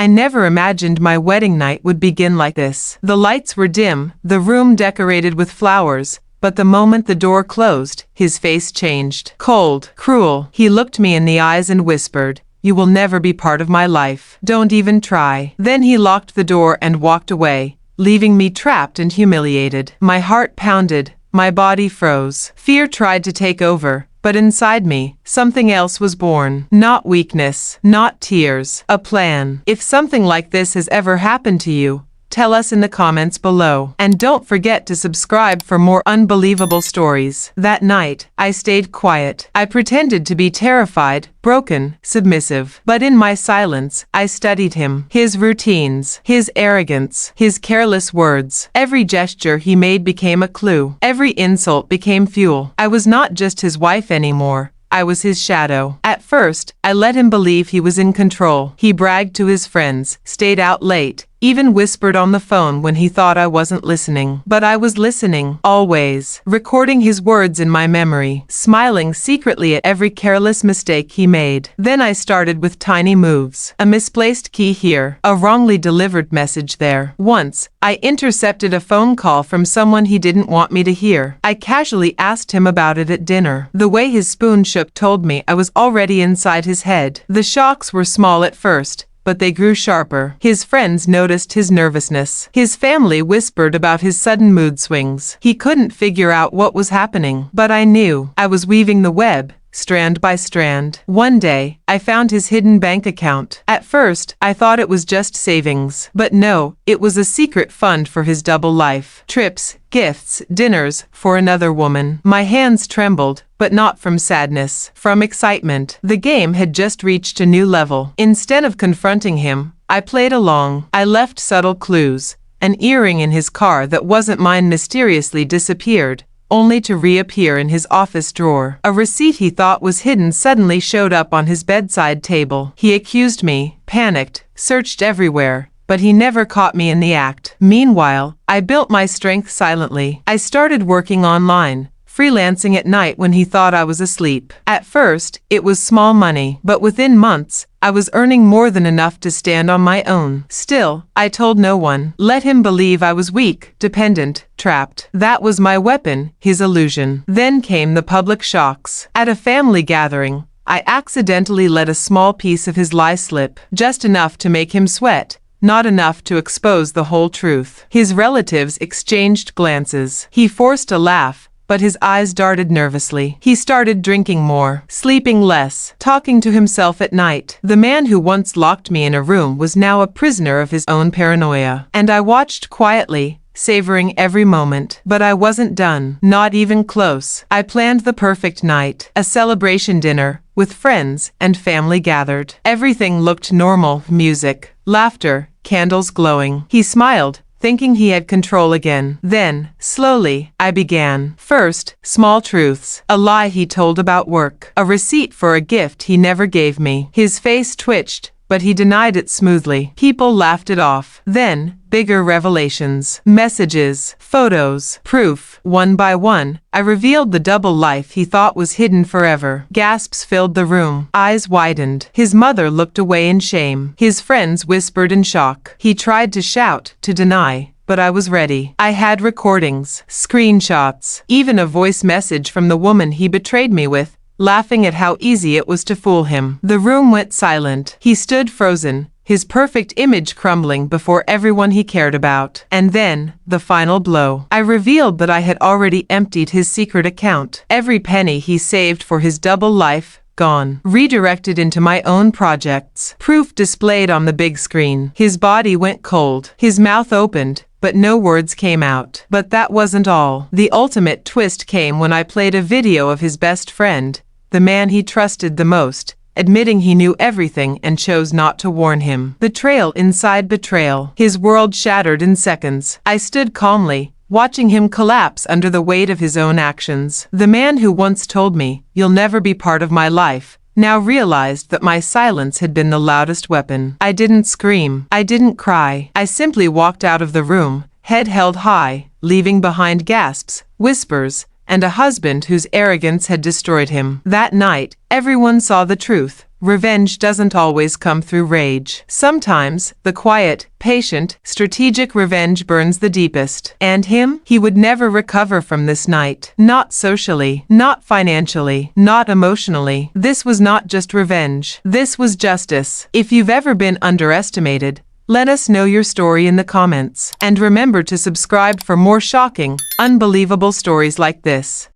I never imagined my wedding night would begin like this. The lights were dim, the room decorated with flowers, but the moment the door closed, his face changed. Cold, cruel, he looked me in the eyes and whispered, "You will never be part of my life. Don't even try." Then he locked the door and walked away, leaving me trapped and humiliated. My heart pounded, my body froze. Fear tried to take over, but inside me, something else was born. Not weakness, not tears, a plan. If something like this has ever happened to you, tell us in the comments below. And don't forget to subscribe for more unbelievable stories. That night, I stayed quiet. I pretended to be terrified, broken, submissive. But in my silence, I studied him. His routines, his arrogance, his careless words. Every gesture he made became a clue. Every insult became fuel. I was not just his wife anymore. I was his shadow. At first, I let him believe he was in control. He bragged to his friends, stayed out late, even whispered on the phone when he thought I wasn't listening. But I was listening, always, recording his words in my memory, smiling secretly at every careless mistake he made. Then I started with tiny moves. A misplaced key here, a wrongly delivered message there. Once, I intercepted a phone call from someone he didn't want me to hear. I casually asked him about it at dinner. The way his spoon shook told me I was already inside his head. The shocks were small at first, but they grew sharper. His friends noticed his nervousness. His family whispered about his sudden mood swings. He couldn't figure out what was happening, but I knew. I was weaving the web, strand by strand. One day, I found his hidden bank account. At first, I thought it was just savings. But no, it was a secret fund for his double life. Trips, gifts, dinners, for another woman. My hands trembled, but not from sadness, from excitement. The game had just reached a new level. Instead of confronting him, I played along. I left subtle clues. An earring in his car that wasn't mine mysteriously disappeared, only to reappear in his office drawer. A receipt he thought was hidden suddenly showed up on his bedside table. He accused me, panicked, searched everywhere, but he never caught me in the act. Meanwhile, I built my strength silently. I started working online, freelancing at night when he thought I was asleep. At first, it was small money, but within months, I was earning more than enough to stand on my own. Still, I told no one. Let him believe I was weak, dependent, trapped. That was my weapon, his illusion. Then came the public shocks. At a family gathering, I accidentally let a small piece of his lie slip, just enough to make him sweat, not enough to expose the whole truth. His relatives exchanged glances. He forced a laugh, but his eyes darted nervously. He started drinking more, sleeping less, talking to himself at night. The man who once locked me in a room was now a prisoner of his own paranoia. And I watched quietly, savoring every moment. But I wasn't done, not even close. I planned the perfect night, a celebration dinner, with friends and family gathered. Everything looked normal, music, laughter, candles glowing. He smiled, thinking he had control again. Then, slowly, I began. First, small truths. A lie he told about work. A receipt for a gift he never gave me. His face twitched, but he denied it smoothly. People laughed it off. Then, bigger revelations. Messages, photos, proof. One by one, I revealed the double life he thought was hidden forever. Gasps filled the room. Eyes widened. His mother looked away in shame. His friends whispered in shock. He tried to shout, to deny, but I was ready. I had recordings, screenshots, even a voice message from the woman he betrayed me with, laughing at how easy it was to fool him. The room went silent. He stood frozen, his perfect image crumbling before everyone he cared about. And then, the final blow. I revealed that I had already emptied his secret account. Every penny he saved for his double life, gone. Redirected into my own projects. Proof displayed on the big screen. His body went cold. His mouth opened, but no words came out. But that wasn't all. The ultimate twist came when I played a video of his best friend, the man he trusted the most, admitting he knew everything and chose not to warn him. Betrayal inside betrayal. His world shattered in seconds. I stood calmly, watching him collapse under the weight of his own actions. The man who once told me, "You'll never be part of my life," now realized that my silence had been the loudest weapon. I didn't scream. I didn't cry. I simply walked out of the room, head held high, leaving behind gasps, whispers, and a husband whose arrogance had destroyed him. That night, everyone saw the truth. revenge doesn't always come through rage. Sometimes, the quiet, patient, strategic revenge burns the deepest. And him? He would never recover from this night. Not socially, not financially, not emotionally. This was not just revenge. This was justice. If you've ever been underestimated, let us know your story in the comments. And remember to subscribe for more shocking, unbelievable stories like this.